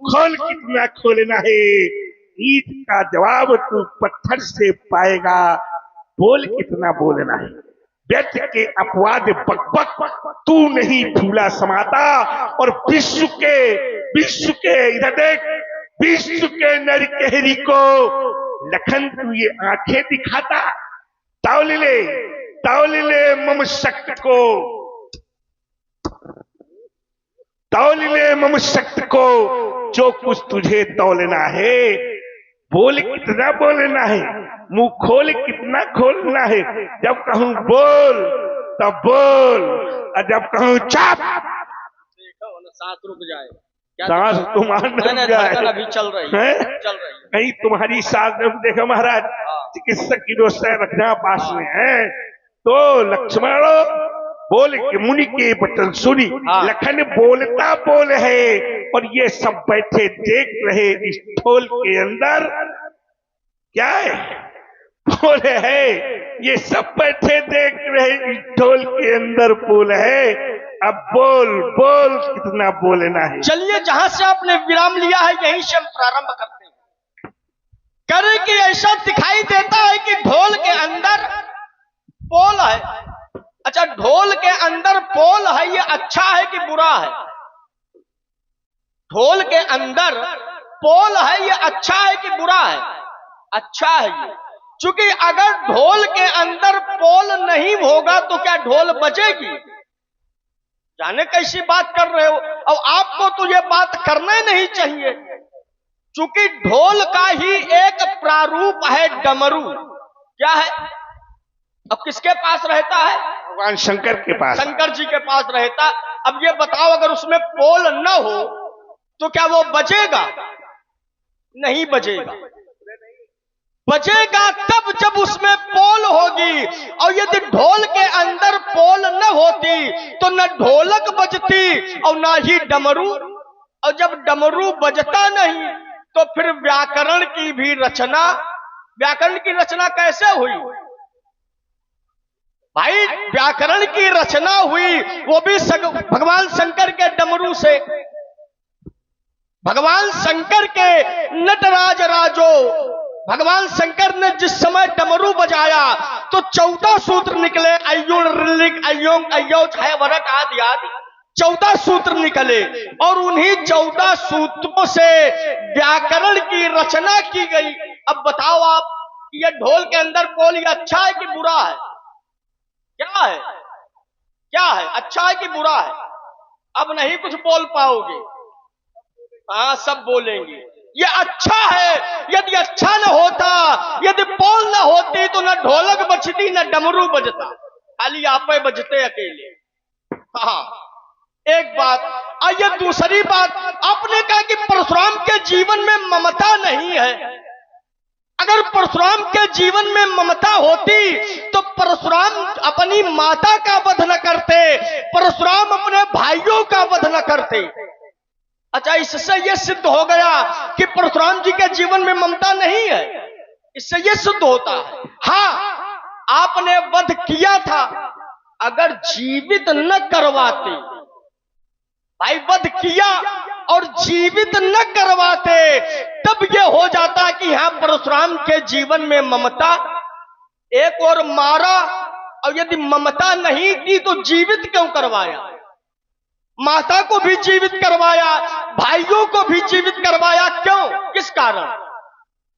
खोल कितना खोलना है, ईट का जवाब तू पत्थर से पाएगा, बोल कितना बोलना है। व्यर्थ के अपवाद बकबक तू नहीं भूला समाता, और विश्व के इधर देख, विश्व के नरकहरी को लखन तू ये आंखें दिखाता। तौल ले मम शक्त को, तौल ले मम शक्त को, जो कुछ तुझे तौलना है। बोल कितना बोलना है, मुंह खोल कितना खोलना है। जब कहूं बोल तब बोल, और जब कहूं चाप सांस रुक जाए। सांस तुम्हारा रुक जाए। अभी चल रही है। नहीं तुम्हारी सांस देखो महाराज, चिकित्सक की व्यवस्था रखना पास में है। तो लक्ष्मण बोल के मुनि के वचन सुनी, लखन बोलता बोल है, और ये सब बैठे देख रहे इस ढोल के अंदर क्या है, बोल है। ये सब बैठे देख रहे इस ढोल के अंदर बोल है। अब बोल बोल कितना बोलना है। चलिए जहां से आपने विराम लिया है यहीं से हम प्रारंभ करते हैं। करे कि ऐसा दिखाई देता है कि ढोल के अंदर पोल है। अच्छा, ढोल के अंदर पोल है, ये अच्छा है कि बुरा है? ढोल के अंदर पोल है, ये अच्छा है कि बुरा है? अच्छा है ये, क्योंकि अगर ढोल के अंदर पोल नहीं होगा तो क्या ढोल बजेगी? जाने कैसी बात कर रहे हो। और आपको तो ये बात करना ही नहीं चाहिए, क्योंकि ढोल का ही एक प्रारूप है डमरू। क्या है? अब किसके पास रहता है? भगवान शंकर के पास, शंकर जी के पास रहता। अब ये बताओ, अगर उसमें पोल न हो तो क्या वो बजेगा? नहीं बजेगा। बजेगा तब जब उसमें पोल होगी। और यदि ढोल के अंदर पोल न होती तो न ढोलक बजती और ना ही डमरू। और जब डमरू बजता नहीं तो फिर व्याकरण की भी रचना, व्याकरण की रचना कैसे हुई भाई? व्याकरण की रचना हुई वो भी भगवान शंकर के डमरू से। भगवान शंकर के नटराज राजो, भगवान शंकर ने जिस समय डमरू बजाया तो 14 सूत्र निकले। अय्युण ऋलिक अय्यों अय्यो छय वरट आदि आदि 14 सूत्र निकले, और उन्हीं 14 सूत्रों से व्याकरण की रचना की गई। अब बताओ आप, ये ढोल के अंदर पोल ये अच्छा है कि बुरा है? क्या है? क्या है? अच्छा है कि बुरा है? अब नहीं कुछ बोल पाओगे। हाँ, सब बोलेंगे ये अच्छा है। यदि अच्छा न होता, यदि पोल न होती तो न ढोलक बजती न डमरू बजता, खाली आप बजते अकेले। हाँ, एक बात। आइए दूसरी बात, आपने कहा कि परशुराम के जीवन में ममता नहीं है। अगर परशुराम के जीवन में ममता होती तो परशुराम अपनी माता का वध न करते, परशुराम अपने भाइयों का वध न करते। अच्छा, इससे यह सिद्ध हो गया कि परशुराम जी के जीवन में ममता नहीं है। इससे यह सिद्ध होता है, हाँ, आपने वध किया था। अगर जीवित न करवाते, भाई वध किया और जीवित न करवाते, तब यह हो जाता कि यहां परशुराम के जीवन में ममता। एक और मारा, और यदि ममता नहीं थी तो जीवित क्यों करवाया? माता को भी जीवित करवाया, भाइयों को भी जीवित करवाया, क्यों? किस कारण?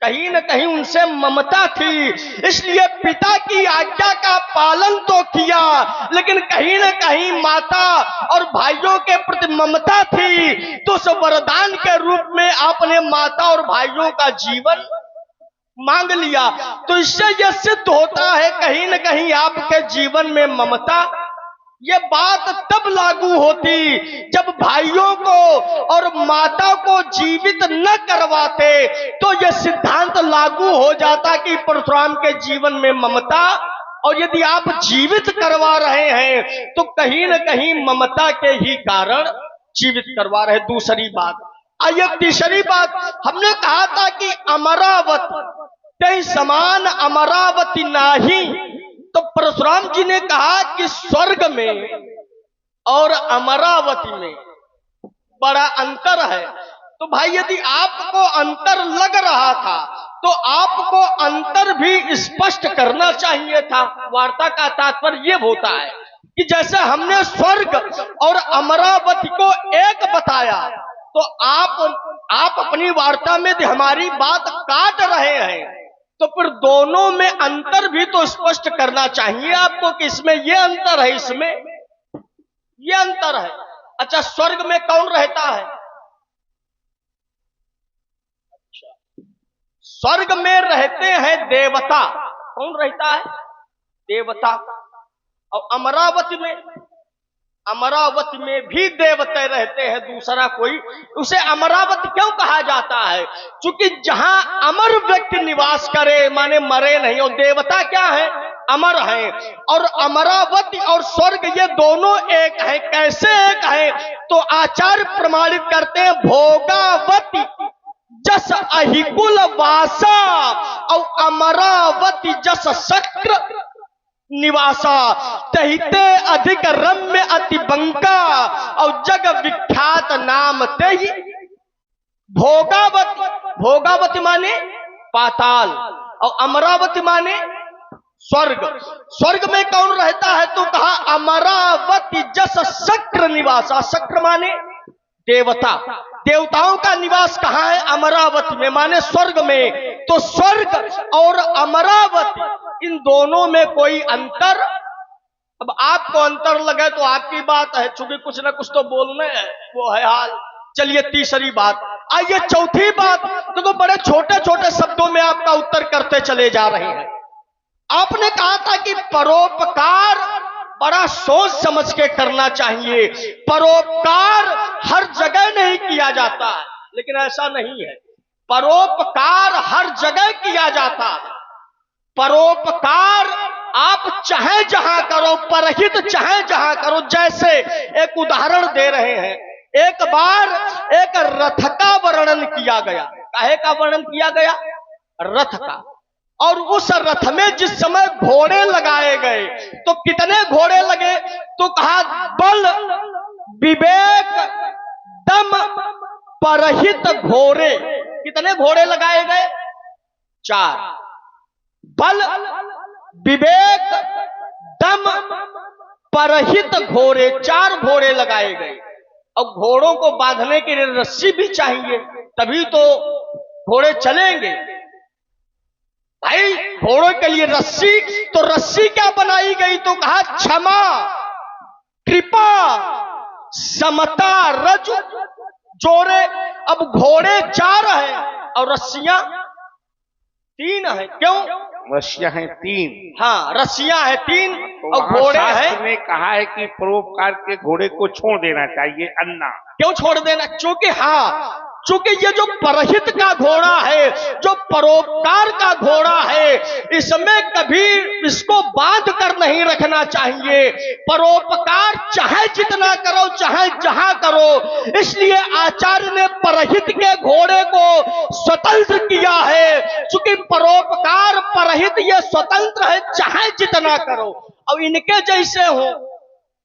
कहीं न कहीं उनसे ममता थी, इसलिए पिता की आज्ञा का पालन तो किया, लेकिन कहीं न कहीं माता और भाइयों के प्रति ममता थी, तो उस वरदान के रूप में आपने माता और भाइयों का जीवन मांग लिया। तो इससे यह सिद्ध होता है कहीं न कहीं आपके जीवन में ममता। ये बात तब लागू होती जब भाइयों को और माता को जीवित न करवाते, तो यह सिद्धांत लागू हो जाता कि परशुराम के जीवन में ममता। और यदि आप जीवित करवा रहे हैं तो कहीं न कहीं ममता के ही कारण जीवित करवा रहे। दूसरी बात। आइए तीसरी बात, हमने कहा था कि अमरावत कहीं समान अमरावती नाही, तो परशुराम जी ने कहा कि स्वर्ग में और अमरावती में बड़ा अंतर है। तो भाई यदि आपको अंतर लग रहा था तो आपको अंतर भी स्पष्ट करना चाहिए था। वार्ता का तात्पर्य ये होता है कि जैसे हमने स्वर्ग और अमरावती को एक बताया, तो आप अपनी वार्ता में हमारी बात काट रहे हैं, तो फिर दोनों में अंतर भी तो स्पष्ट करना चाहिए आपको कि इसमें ये अंतर है, इसमें ये अंतर है। अच्छा, स्वर्ग में कौन रहता है? स्वर्ग में रहते हैं देवता। कौन रहता है? देवता। और अमरावती में भी देवता रहते हैं, दूसरा कोई। उसे अमरावती क्यों कहा जाता है? क्योंकि जहां अमर व्यक्ति निवास करे, माने मरे नहीं, और देवता क्या है? अमर है। और अमरावती और स्वर्ग ये दोनों एक है। कैसे एक है? तो आचार्य प्रमाणित करते हैं, भोगावती जस अहिकुल वासा और अमरावती जस शक्र निवासा, तहिते अधिक रम्य अति बंका और जग विख्यात नाम तेहि भोगावती। भोगावती माने पाताल और अमरावती माने स्वर्ग। स्वर्ग में कौन रहता है? तो कहा अमरावती जस शक्र निवासा। शक्र माने देवता। देवताओं का निवास कहाँ है? अमरावती में, माने स्वर्ग में। तो स्वर्ग और अमरावती, इन दोनों में कोई अंतर? अब आपको अंतर लगे तो आपकी बात है, चूंकि कुछ ना कुछ तो बोलने है, वो है हाल। चलिए तीसरी बात। आइए चौथी बात। तो बड़े छोटे छोटे शब्दों में आपका उत्तर करते चले जा रहे हैं। आपने कहा था कि परोपकार बड़ा सोच समझ के करना चाहिए। परोपकार हर जगह नहीं किया जाता है, लेकिन ऐसा नहीं है। परोपकार हर जगह किया जाता है। परोपकार आप चाहे जहां करो, परहित चाहे जहां करो। जैसे एक उदाहरण दे रहे हैं, एक बार एक रथ का वर्णन किया गया। काहे का वर्णन किया गया? रथ का। और उस रथ में जिस समय घोड़े लगाए गए, तो कितने घोड़े लगे? तो कहा बल विवेक दम परहित घोड़े। कितने घोड़े लगाए गए? 4। बल विवेक दम परहित घोड़े, 4 घोड़े लगाए गए। और घोड़ों को बांधने के लिए रस्सी भी चाहिए, तभी तो घोड़े चलेंगे। भाई घोड़ों के लिए रस्सी, तो रस्सी क्या बनाई गई? तो कहा क्षमा कृपा समता रज जोड़े। अब घोड़े 4 हैं और रस्सियां 3 हैं। क्यों? रस्सियां हैं 3। हाँ, रस्सियां हैं 3 तो और घोड़े हैं। ने कहा है कि परोपकार के घोड़े को छोड़ देना चाहिए। अन्ना क्यों छोड़ देना? चूंकि ये जो परहित का घोड़ा है, जो परोपकार का घोड़ा है, इसमें कभी इसको बांध कर नहीं रखना चाहिए। परोपकार चाहे जितना करो, चाहे जहां करो। इसलिए आचार्य ने परहित के घोड़े को स्वतंत्र किया है। चूंकि परोपकार परहित ये स्वतंत्र है, चाहे जितना करो। अब इनके जैसे हो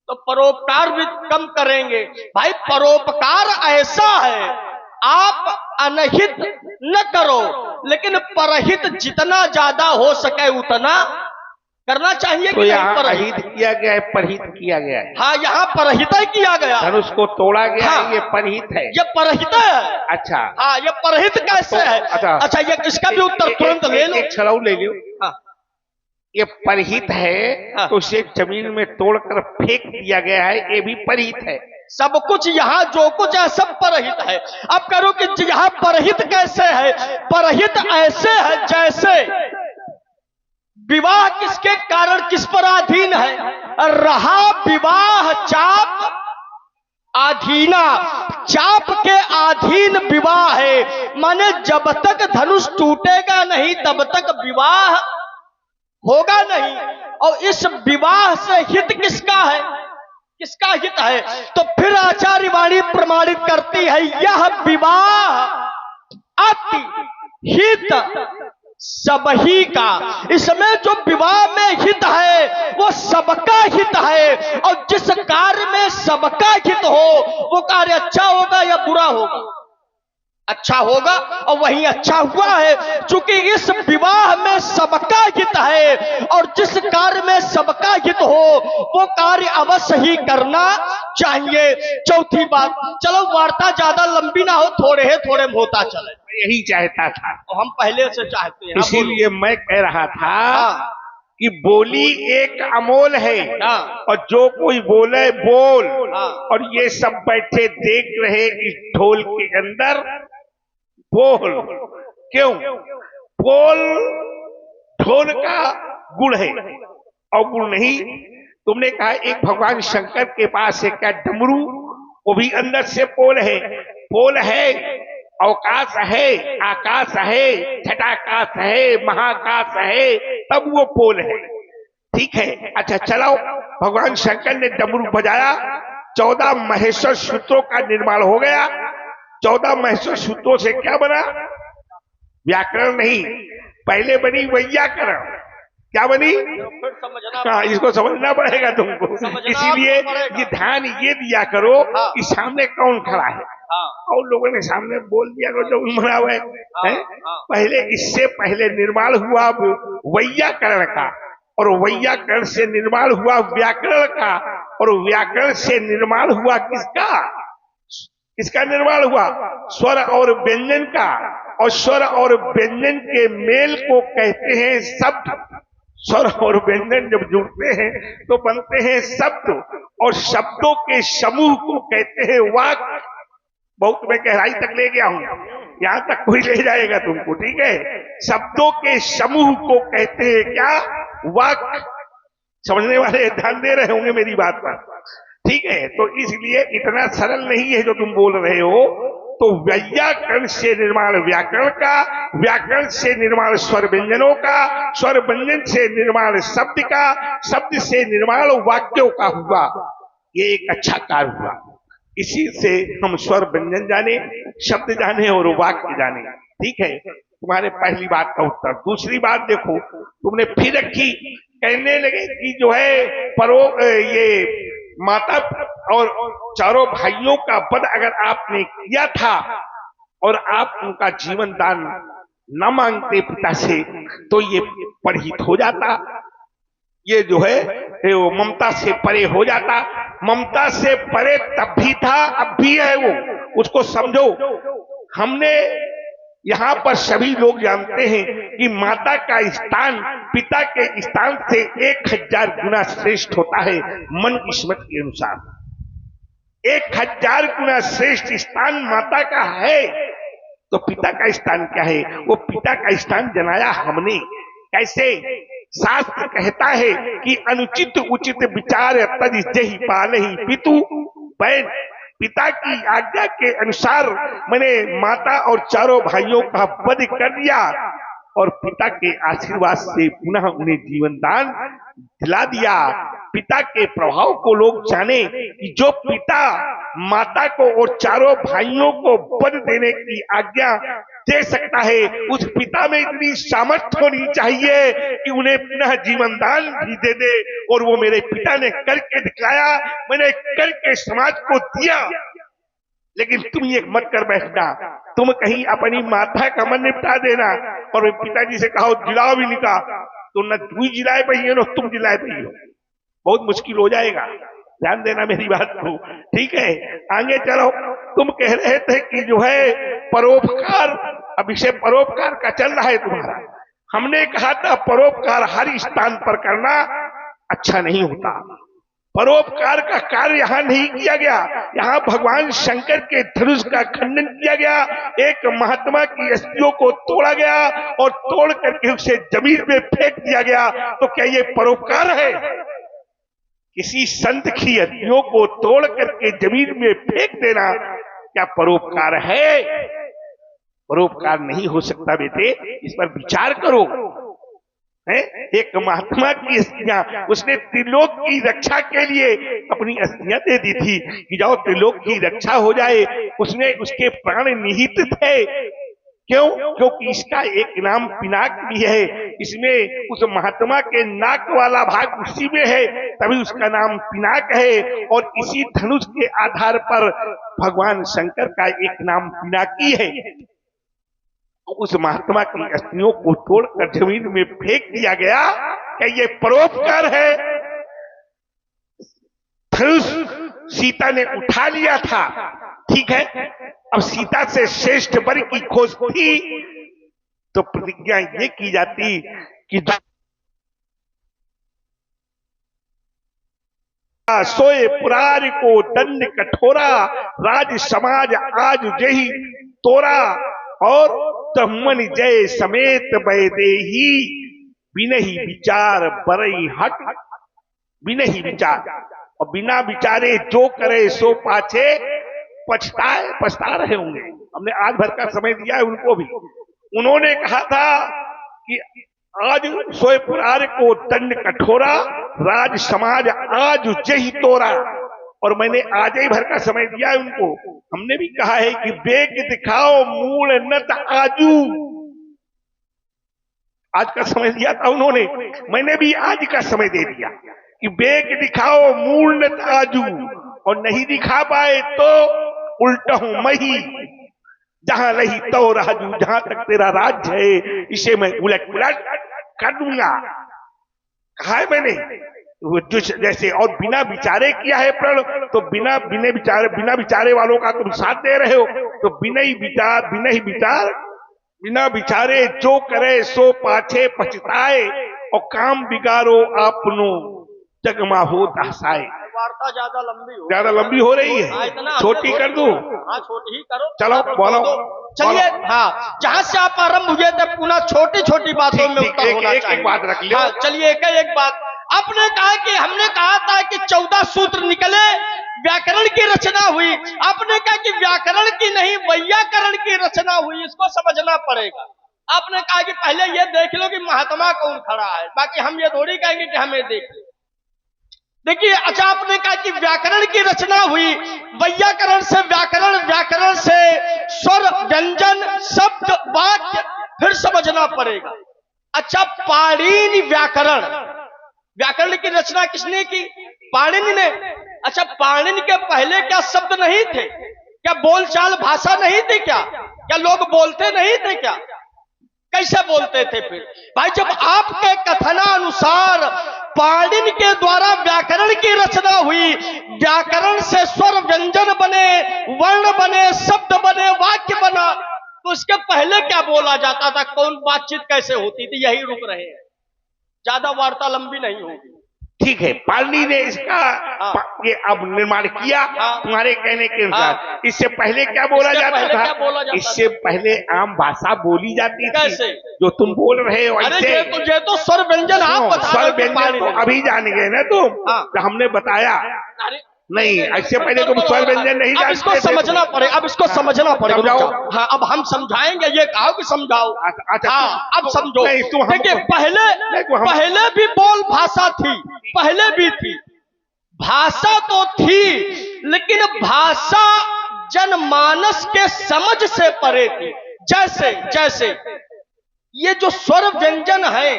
तो परोपकार भी कम करेंगे। भाई परोपकार ऐसा है, आप अनहित न करो, लेकिन परहित जितना ज्यादा हो सके उतना करना चाहिए। तो यहाँ अहित किया गया है, परहित किया गया है। हाँ, यहाँ परहित किया गया। धनुष को तोड़ा गया हाँ, है, ये परहित है। ये परहित है। अच्छा हाँ, ये परहित कैसे है? अच्छा, ये इसका भी उत्तर तुरंत ले लो। एक छड़ाऊ ले लो। हाँ, ये परहित है। हाँ, तो उसे जमीन में तोड़कर फेंक दिया गया है, ये भी परहित है। सब कुछ यहाँ जो कुछ है सब परहित है। अब करो कि यहाँ परहित कैसे है? परहित ऐसे है जैसे विवाह किसके कारण किस पर अधीन है? रहा विवाह चाप अधीना। चाप के अधीन विवाह है, माने जब तक धनुष टूटेगा नहीं तब तक विवाह होगा नहीं। और इस विवाह से हित किसका है? किसका हित है? तो फिर आचार्य वाणी प्रमाणित करती है, यह विवाह अति हित सबही का। इसमें जो विवाह में हित है वो सबका हित है। और जिस कार्य में सबका हित हो वो कार्य अच्छा होगा या बुरा होगा? अच्छा होगा और वही अच्छा हुआ है, क्योंकि इस विवाह में सबका हित है और जिस कार्य में सबका हित हो वो कार्य अवश्य ही करना चाहिए। चौथी बात, चलो वार्ता ज्यादा लंबी ना हो, थोड़े में होता चले, यही चाहता था, और हम पहले से चाहते हैं। इसीलिए मैं कह रहा था हाँ, कि बोली एक अमोल है, हाँ, और जो कोई बोले बोल। हाँ। और ये सब बैठे देख रहे इस ढोल के अंदर बोल, क्यों बोल ढोल का गुण है और गुण नहीं। तुमने कहा एक भगवान शंकर के पास है क्या डमरू, वो भी अंदर से पोल है। पोल है, अवकाश है, आकाश है, छटाकाश है, महाकाश है, तब वो पोल है। ठीक है, अच्छा चलो, भगवान शंकर ने डमरू बजाया, 14 महेश्वर सूत्रों का निर्माण हो गया। 14 महेश्वर सूत्रों से क्या बना? व्याकरण नहीं, पहले बनी वैयाकरण। क्या बनी? हाँ, इसको समझना पड़ेगा तुमको। इसीलिए ये ध्यान ये दिया करो कि सामने कौन खड़ा है। और लोगों ने सामने बोल दिया करो जो मरा हुआ है। पहले, इससे पहले निर्माण हुआ वैयाकरण का, और वैयाकरण से निर्माण हुआ व्याकरण का, और व्याकरण से निर्माण हुआ किसका? किसका निर्माण हुआ? स्वर और व्यंजन का। और स्वर और व्यंजन के मेल को कहते हैं शब्द। स्वर और व्यंजन जब जुड़ते हैं तो बनते हैं शब्द, और शब्दों के समूह को कहते हैं वाक्य। बहुत मैं गहराई तक ले गया हूं, यहां तक कोई ले जाएगा तुमको, ठीक है। शब्दों के समूह को कहते हैं क्या? वाक्य। समझने वाले ध्यान दे रहे होंगे मेरी बात पर, ठीक है। तो इसलिए इतना सरल नहीं है जो तुम बोल रहे हो। तो व्याकरण से निर्माण व्याकरण का, व्याकरण से निर्माण स्वर व्यंजनों का, स्वर व्यंजन से निर्माण शब्द का, शब्द से निर्माण वाक्यों का हुआ। ये एक अच्छा कार्य हुआ। इसी से हम स्वर व्यंजन जाने, शब्द जाने और वाक्य जाने। ठीक है, तुम्हारे पहली बात का उत्तर। दूसरी बात देखो, तुमने फिर रखी, कहने लगे कि जो है ये माता और चारों भाइयों का वध अगर आपने किया था और आप उनका जीवन दान न मांगते पिता से, तो ये परहित हो जाता। ये जो है वो ममता से परे हो जाता। ममता से परे तब भी था, अब भी है वो, उसको समझो। हमने यहाँ पर सभी लोग जानते हैं कि माता का स्थान पिता के स्थान से 1000 गुना श्रेष्ठ होता है। मन किस्मत के अनुसार 1000 गुना श्रेष्ठ स्थान माता का है। तो पिता का स्थान क्या है? वो पिता का स्थान जनाया हमने। कैसे? शास्त्र कहता है कि अनुचित उचित विचार तज जहि पालहि पितु बैन। पिता की आज्ञा के अनुसार मैंने माता और चारों भाइयों का वध कर दिया, और पिता के आशीर्वाद से पुनः उन्हें जीवन दान दिला दिया। पिता के प्रभाव को लोग जाने कि जो पिता माता को और चारों भाइयों को वध देने की आज्ञा दे सकता है, उस पिता में इतनी सामर्थ्य होनी चाहिए कि उन्हें पुनः जीवन दान भी दे दे। और वो मेरे पिता ने करके दिखाया, मैंने करके समाज को दिया। लेकिन तुम ये मत कर बैठना, तुम कहीं अपनी माता का मन निपटा देना और पिताजी से कहो जिलाओ भी निका, तो न तू जिलाए पही न तुम जिलाए पही हो, बहुत मुश्किल हो जाएगा। ध्यान देना मेरी बात को, ठीक है। आगे चलो, तुम कह रहे थे कि जो है परोपकार, अब इसे परोपकार का चल रहा है तुम्हारा। हमने कहा था परोपकार हर स्थान पर करना अच्छा नहीं होता। परोपकार का कार्य यहाँ नहीं किया गया, यहाँ भगवान शंकर के धनुष का खंडन किया गया। एक महात्मा की अस्थियों को तोड़ा गया और तोड़ करके उसे जमीन में फेंक दिया गया। तो क्या ये परोपकार है? किसी संत की अस्थियों को तोड़ करके जमीन में फेंक देना क्या परोपकार है? परोपकार नहीं हो सकता बेटे, इस पर विचार करो। है? एक महात्मा की अस्थियां उसने त्रिलोक की रक्षा के लिए अपनी अस्थियां दे दी थी कि जाओ त्रिलोक की रक्षा हो जाए। उसने उसके प्राण निहित थे। क्यों? क्योंकि इसका एक नाम पिनाक भी है। इसमें उस महात्मा के नाक वाला भाग उसी में है, तभी उसका नाम पिनाक है। और इसी धनुष के आधार पर भगवान शंकर का एक नाम पिनाकी है। उस महात्मा की अस्थियों को तोड़कर जमीन में फेंक दिया गया। क्या ये परोपकार है? धनुष सीता ने उठा लिया था, ठीक है। अब सीता से श्रेष्ठ वर की खोज थी तो प्रतिज्ञा ये की जाती कि सोए पुरार को दंड कठोरा, राज समाज आज जही तोरा, और तमन जय समेत बैदेही, बिनहि विचार बरई हट। बिनहि विचार, और बिना विचारे जो करे सो पाछे पछता रहे होंगे। हमने आज भर का समय दिया है उनको भी। उन्होंने कहा था कि आज सोए पुरार को दंड कठोरा, राज समाज आज जही तोरा, और मैंने आज ही भर का समय दिया है उनको। हमने भी कहा है कि बेग दिखाओ मूल नत आजू। आज का समय दिया था उन्होंने, मैंने भी आज का समय दे दिया कि बेग दिखाओ मूल नत आजू, और नहीं दिखा पाए तो उल्टा हूं मही, जहां रही तो राजू, जहां तक तेरा राज्य है इसे मैं उलट पुलट कर दूंगा। कहा है मैंने जो जैसे, और बिना विचारे किया है प्रण, तो बिना विचारे वालों का तुम साथ दे रहे हो। तो बिना ही विचार बिना विचारे जो करे सो पाछे पछताए, और काम बिगाड़ो आपनो जगमा हो दहसाए। वार्ता ज्यादा लंबी हो रही है, छोटी कर दूं? हाँ, छोटी ही करो। चलो बोलो। चलिए, हाँ, जहां से आप आरंभ हुए थे पुनः छोटी छोटी बातों में उत्तर होना चाहिए। एक बात रख लियो। हाँ, चलिए एक बात आपने कहा कि हमने कहा था कि 14 सूत्र निकले, व्याकरण की रचना हुई। आपने कहा कि व्याकरण की नहीं वैयाकरण की रचना हुई, इसको समझना पड़ेगा। आपने कहा कि पहले ये देख लो कि महात्मा कौन खड़ा है, बाकी हम ये थोड़ी कहेंगे कि हमें देखिए। अच्छा, आपने कहा कि व्याकरण की रचना हुई, वैयाकरण से व्याकरण, व्याकरण से स्वर व्यंजन शब्द वाक्य, फिर समझना पड़ेगा। अच्छा, पाणिनि व्याकरण की रचना किसने की? पाणिनि ने। अच्छा, पाणिनि के पहले क्या शब्द नहीं थे? क्या बोलचाल भाषा नहीं थी? क्या लोग बोलते नहीं थे? क्या कैसे बोलते थे? फिर भाई, जब आपके कथनानुसार पाणिनि के द्वारा व्याकरण की रचना हुई, व्याकरण से स्वर व्यंजन बने, वर्ण बने, शब्द बने, वाक्य बना, तो इसके पहले क्या बोला जाता था? कौन बातचीत कैसे होती थी? यही रुक रहे हैं, ज्यादा वार्ता लंबी नहीं होगी। ठीक है, पाणिनि ने इसका ये अब निर्माण किया तुम्हारे कहने के अनुसार। इससे पहले क्या बोला जाता था? इससे पहले आम भाषा बोली जाती थी, जो तुम बोल रहे हो ऐसे। ये तो स्वर व्यंजन आप बता स्वर व्यंजन तो अभी जान गए ना तुम, तो हमने बताया नहीं। ऐसे पहले तुम स्वर व्यंजन नहीं जानते। इसको समझना पड़ेगा, अब इसको समझना पड़ेगा। हाँ, अब हम समझाएंगे। ये कहो कि समझाओ। अच्छा, अब समझो। देखिए, पहले भी बोल भाषा थी, पहले भी थी भाषा तो थी, लेकिन भाषा जनमानस के समझ से परे थी। जैसे ये जो स्वर व्यंजन है,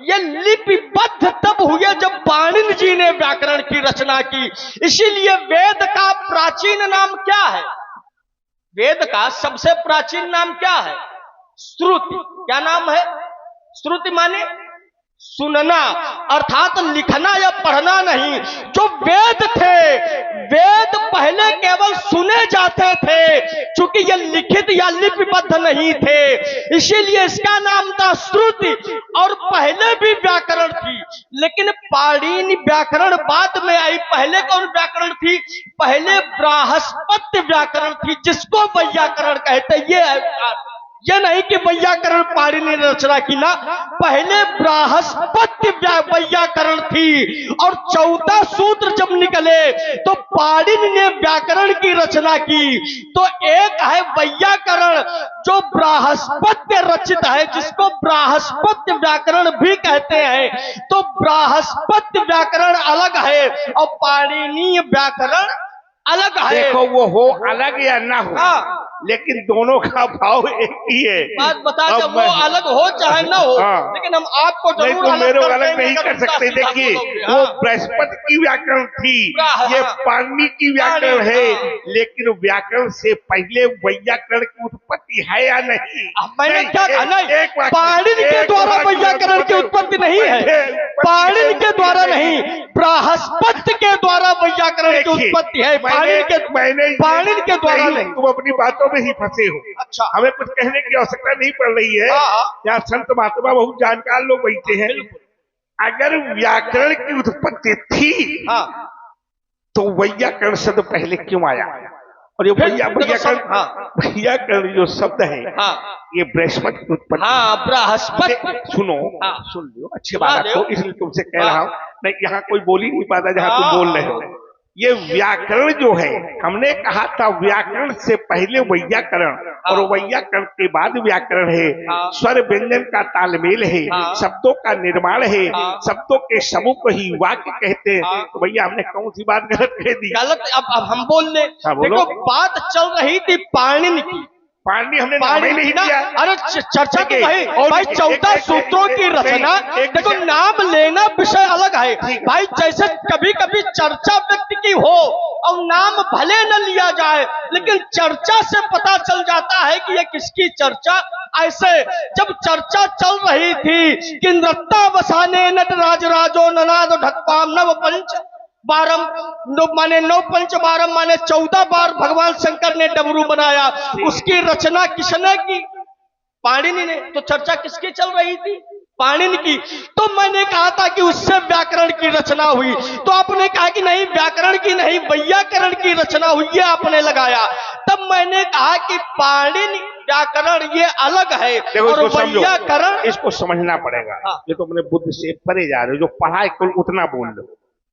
ये लिपिबद्ध तब हुए जब पाणिनि जी ने व्याकरण की रचना की। इसीलिए वेद का प्राचीन नाम क्या है? वेद का सबसे प्राचीन नाम क्या है? श्रुति। क्या नाम है? श्रुति माने सुनना, अर्थात लिखना या पढ़ना नहीं। जो वेद थे, वेद पहले केवल सुने जाते थे, क्योंकि ये लिखित या लिपिबद्ध नहीं थे, इसीलिए इसका नाम था श्रुति। और पहले भी व्याकरण थी, लेकिन पाणिनि व्याकरण बाद में आई। पहले कौन व्याकरण थी? पहले बृहस्पति व्याकरण थी, जिसको वैयाकरण कहते। ये नहीं कि वैयाकरण पाणिनि ने रचना की ना, पहले बृहस्पति वैयाकरण थी। और 14 सूत्र जब निकले तो पाणिनि ने व्याकरण की रचना की। तो एक है वैयाकरण जो बृहस्पति रचित है, जिसको बृहस्पति व्याकरण भी कहते हैं। तो बृहस्पति व्याकरण अलग है और पाणिनीय व्याकरण अलग है। देखो, वो हो अलग या ना हो, लेकिन दोनों का भाव एक ही है। बात बता अब जब वो अलग हो चाहे न हो, हाँ। लेकिन हम आपको नहीं जरूर तो मेरे कर अलग देंगे नहीं अगर कर उल्टा सकते। सीधा देखिए बोलोगे। वो हाँ। बृहस्पति की व्याकरण थी, हाँ, ये हाँ। पाणिनि की व्याकरण पाणिनि, है। हाँ। लेकिन व्याकरण से पहले वैयाकरण की उत्पत्ति है या नहीं? अब मैंने नहीं, क्या कहा? नहीं, पाणिनि के द्वारा वैयाकरण की उत्पत्ति नहीं है। पाणिनि के द्वारा नहीं, बृहस्पति के द्वारा वैयाकरण की उत्पत्ति है। पाणिनि के द्वारा नहीं। तुम अपनी बातों में ही फंसे हो। अच्छा। हमें कुछ कहने की आवश्यकता नहीं पड़ रही है। हाँ। यहाँ संत महात्मा बहुत जानकार लोग बैठे हैं। अगर व्याकरण की उत्पत्ति थी हाँ। तो वैयाकरण शब्द पहले क्यों आया? और ये वैयाकरण जो शब्द है, हाँ। ये बृहस्पति की उत्पत्ति। हाँ, बृहस्पति। सुनो, हाँ। सुन लो, अच्छी बात है, इसलिए तुमसे कह रहा हूँ। नहीं, यहाँ कोई बोल ही नहीं पाता जहाँ तुम बोल रहे हो। ये व्याकरण जो है, हमने कहा था व्याकरण से पहले वैयाकरण और वैयाकरण के बाद व्याकरण है। स्वर व्यंजन का तालमेल है, शब्दों का निर्माण है, शब्दों के समूह को ही वाक्य कहते हैं। तो भैया हमने कौन सी बात गलत कह दी? गलत अब हम बोल ले। बोलो। देखो बात चल रही थी पाणिनि की। पाणिनि हमने नाम ही नहीं दिया। अरे चर्चा तो भाई और भाई 14 सूत्रों की रचना। देखो नाम लेना विषय अलग है भाई। जैसे कभी कभी चर्चा व्यक्ति की हो और नाम भले न लिया जाए, लेकिन चर्चा से पता चल जाता है कि ये किसकी चर्चा। ऐसे जब चर्चा चल रही थी कि नृत्ता वसाने नटराज राजो ननाद ढक्काम नव पंच बारम माने 9 पंच बारम माने 14 बार भगवान शंकर ने डमरू बनाया। उसकी रचना किसने की? पाणिनि ने। तो चर्चा किसकी चल रही थी? पाणिनि की। तो मैंने कहा था कि उससे व्याकरण की रचना हुई, तो आपने कहा कि नहीं व्याकरण की नहीं वैयाकरण की रचना हुई, ये आपने लगाया। तब मैंने कहा कि पाणिनि व्याकरण ये अलग है और वैयाकरण इसको समझना पड़ेगा। हाँ। ये तो अपने बुद्ध से परे जा रहे हो। जो पढ़ाई को उतना बोल लो,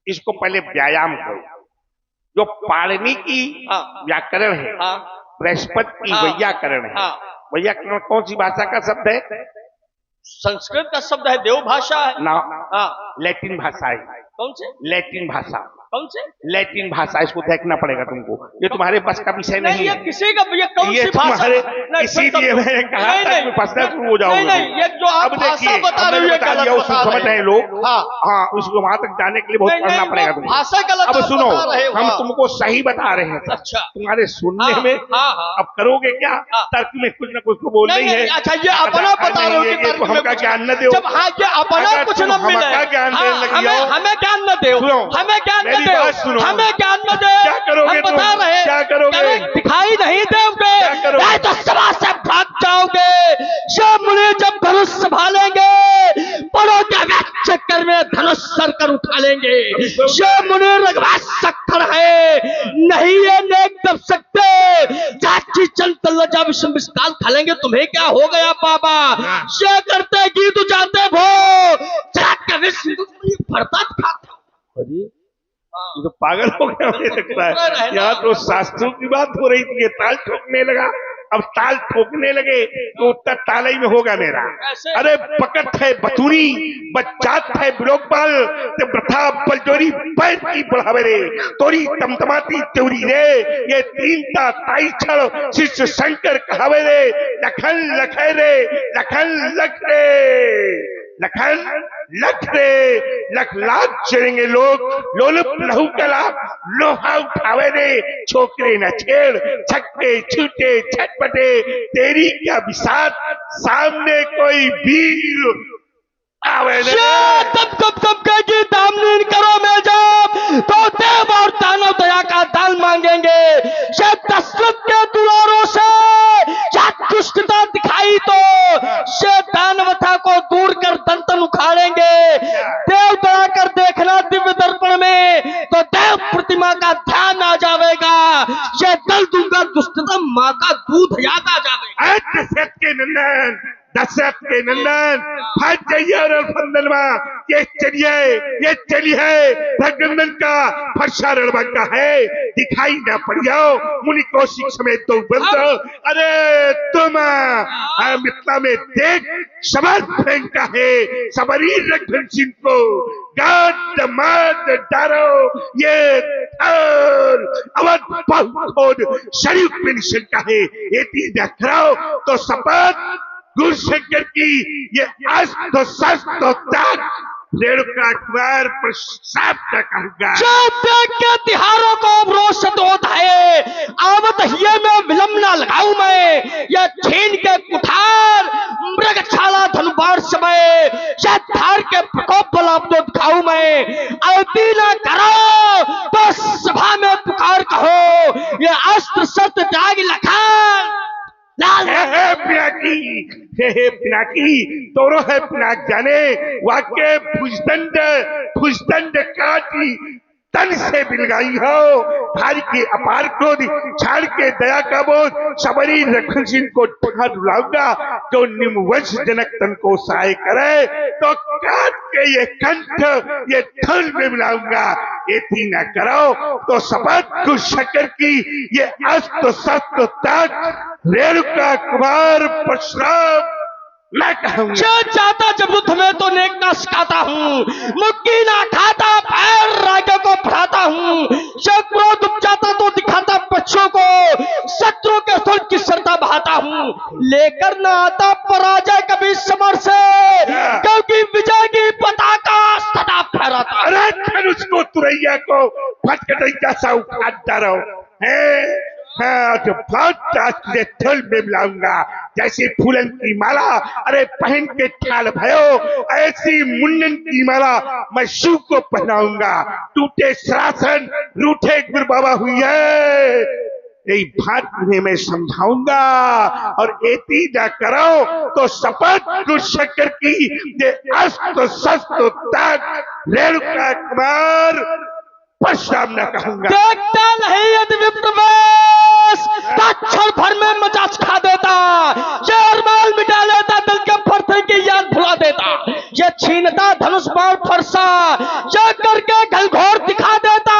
इसको पहले व्यायाम करो। जो पाणिनि की व्याकरण है, बृहस्पति की वैयाकरण है। वैयाकरण कौन सी भाषा का शब्द है? संस्कृत का शब्द है, देव भाषा है ना। हाँ। लैटिन भाषा है। कौन से? लैटिन भाषा। कौन से? लैटिन भाषा। इसको देखना पड़ेगा तुमको, ये तुम्हारे बस का विषय नहीं है। किसी का ये कौन सी भाषा? इसीलिए मैंने कहा था कि फंसना शुरू हो जाओगे। नहीं, ये जो आप भाषा बता रहे हो ये गलत बता समझ रहे हैं लोग। हाँ, उसको वहां तक जाने के लिए बहुत पढ़ना पड़ेगा तुमको। भाषा गलत। अब सुनो, हम तुमको सही बता रहे हैं। अच्छा। तुम्हारे सुनने में अब करोगे क्या? तर्क में कुछ न कुछ तो बोल रही है। अच्छा, ये अपना बता रहे हो कि हमका ज्ञान न दो। जब हाँ ये अपना कुछ न मिले, हमें ज्ञान न दो, हमें ज्ञान न दो, हमें ज्ञान न दे। क्या करोगे? हम बता रहे हैं क्या करोगे? दिखाई नहीं दोगे तो सभा से भाग जाओगे। शिव मुनि जब धनुष संभालेंगे, बड़ों के चक्कर में धनुष सर कर उठा लेंगे। शिव मुनि रघुवंश सक्खर है, नहीं ये नेक दब सकते। चाची चंद लज्जा विषम विस्ताल खा लेंगे। तुम्हें क्या हो गया बाबा? शिव करते गीत जाते भो चाट विष्णु भरता खाता। ये तो पागल हो गया मुझे लगता है। यहाँ तो शास्त्रों की बात हो रही थी, ये ताल ठोकने लगा। अब ताल ठोकने लगे तो उत्तर ताल ही में होगा मेरा। अरे पकड़ है बतूरी, बच्चात है बिलोकपाल, ते प्रथा बलजोरी पैर की बढ़ावे रे, तोरी तमतमाती त्योरी रे, ये 3 ता ताई छड़ शिष्य शंकर कहावे रे। लखन लखे रे, लखन लख रे, लखन लख रे, लख लाख चलेंगे लोग। लोलुप लहू कला लोहा उठावे रे, छोकरे न छेड़, छक्के छूटे छटपटे, तेरी क्या विसात सामने कोई वीर आवे रे। तब कहेगी दामनीन करो मैं जब, तो देव और दानव दया का दान मांगेंगे। शायद दशरथ के दुलारों से दुष्टता दिखाई तो शायद दानवता को दूर कर दंतन उखाड़ेंगे। देव दया कर देखना दिव्य दर्पण में, तो देव प्रतिमा का ध्यान आ जाएगा। शायद दल दूंगा दुष्टता माँ का दूध याद आ जाएगा। दशरथ के नंदन, दशरथ के नंदन फट जाइए और फंदलवा ये चलिए रघुनंदन का फरसा रणभंगा है। दिखाई ना पड़ जाओ मुनि कौशिक समेत तो बंद। अरे तुम मिथिला में देख समर्थ फेंका है सबरी रघुन सिंह को, गाद मत डरो, ये थल अवध बहुत शरीफ में निशंका है। ये तीन कराओ तो शपथ गुरुशंकर की, ये अस्त्र शस्त्र तक रेणुका कुमार पर साफ न कहूंगा। जब देख के तिहारों को रोष दोत है, आवत हिये में विलंब न लगाऊं मैं। यह छीन के कुठार मृगछाला धनुबार समय, यह धार के प्रकोप बलाब्दोत खाऊं मैं। अवती न करो तो सभा में पुकार कहो, ये अस्त्र शस्त्र त्याग लखन लाल। हे पिनाकी, तोरो है पिनाक जाने, वाक्य भुजदंड काटी तन से बिलगाई हो। भारी के अपार क्रोध छाड़ के दया का बोध, सबरी रखन सिंह को ठगा रुलाऊंगा। जो निमवंश जनक तन को सहाय करे, तो काट के ये कंठ ये थल में मिलाऊंगा। ये तीन न करो तो शपथ कुशकर की, ये अस्त्र शस्त्र तक रेणुका कुमार परशुराम मैं कहूंगा। चाहता जब युद्ध में तो नेक ना सिखाता हूँ, मुक्की ना खाता पैर राजा को बढ़ाता हूँ। जब क्रोध उपजाता तो दिखाता बच्चों को, शत्रु के सुल की श्रद्धा बहाता हूँ। लेकर ना आता पराजय कभी समर से, क्योंकि विजय की पताका सदा फहराता। अरे धनुष को तुरैया को फटकटैया सा उखाड़ता रहो है। हाँ, तो बहुत थल में मिलाऊंगा। जैसे फूलन की माला अरे पहन के ठाल भयो, ऐसी मुंडन की माला मैं शिव को पहनाऊंगा। टूटे श्रासन रूठे गुरु बाबा हुई है, यही बात तुम्हें मैं समझाऊंगा। और एती न करो तो शपथ गुरुशंकर की, ये अस्त्र शस्त्र तक रेणुका कुमार परशुराम न कहूंगा। देखता नहीं यदि विप्रवेश, क्षण भर में मजाज खा देता। ये अरमान मिटा लेता, दिल के फरते की याद भुला देता। ये छीनता धनुष बाण फरसा, ये करके घलघोर दिखा देता।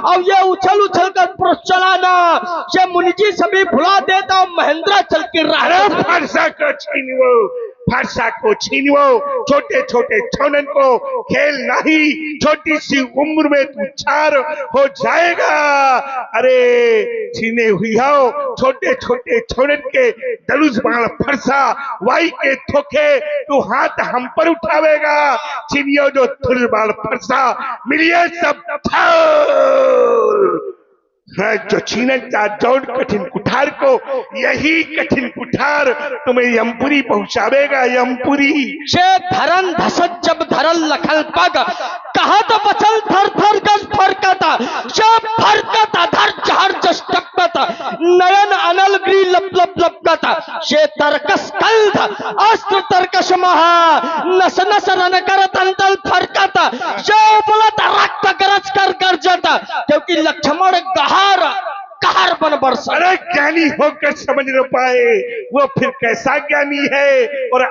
और ये उछल उछल कर चलाना, ये मुनि जी सभी भुला देता। महेंद्र चल के रहा फरसा को छीनवो, फरसा को छीनवो। छोटे छोटे छोनन को खेल नहीं, छोटी सी उम्र में तू चार हो जाएगा। अरे छीने हुई हो छोटे छोटे छोनन के धनुष बाण फरसा, वाई के थोके तू हाथ हम पर उठावेगा। छीनियो जो धनुष बाण फरसा, मिलिए सब है। जो छीनता जौन कठिन कुठार को, यही कठिन कुठार तुम्हें यमपुरी पहुंचावेगा। यमपुरी से धरन धसत जब धरल लखल पग, कहा तो बचल थर थर गज फरकता। जब फरकता धर जहर जस टपकता, नयन अनल ग्री लप लप लपकता। से तरकस कल्ध अस्त्र तरकश महा, नस नस रन कर तंतल फरकता। से उपलत रक्त गरज कर गर्जता, क्योंकि लक्ष्मण कहर बन बरसा। अरे ज्ञानी होकर समझ न पाए वो फिर कैसा ज्ञानी है। और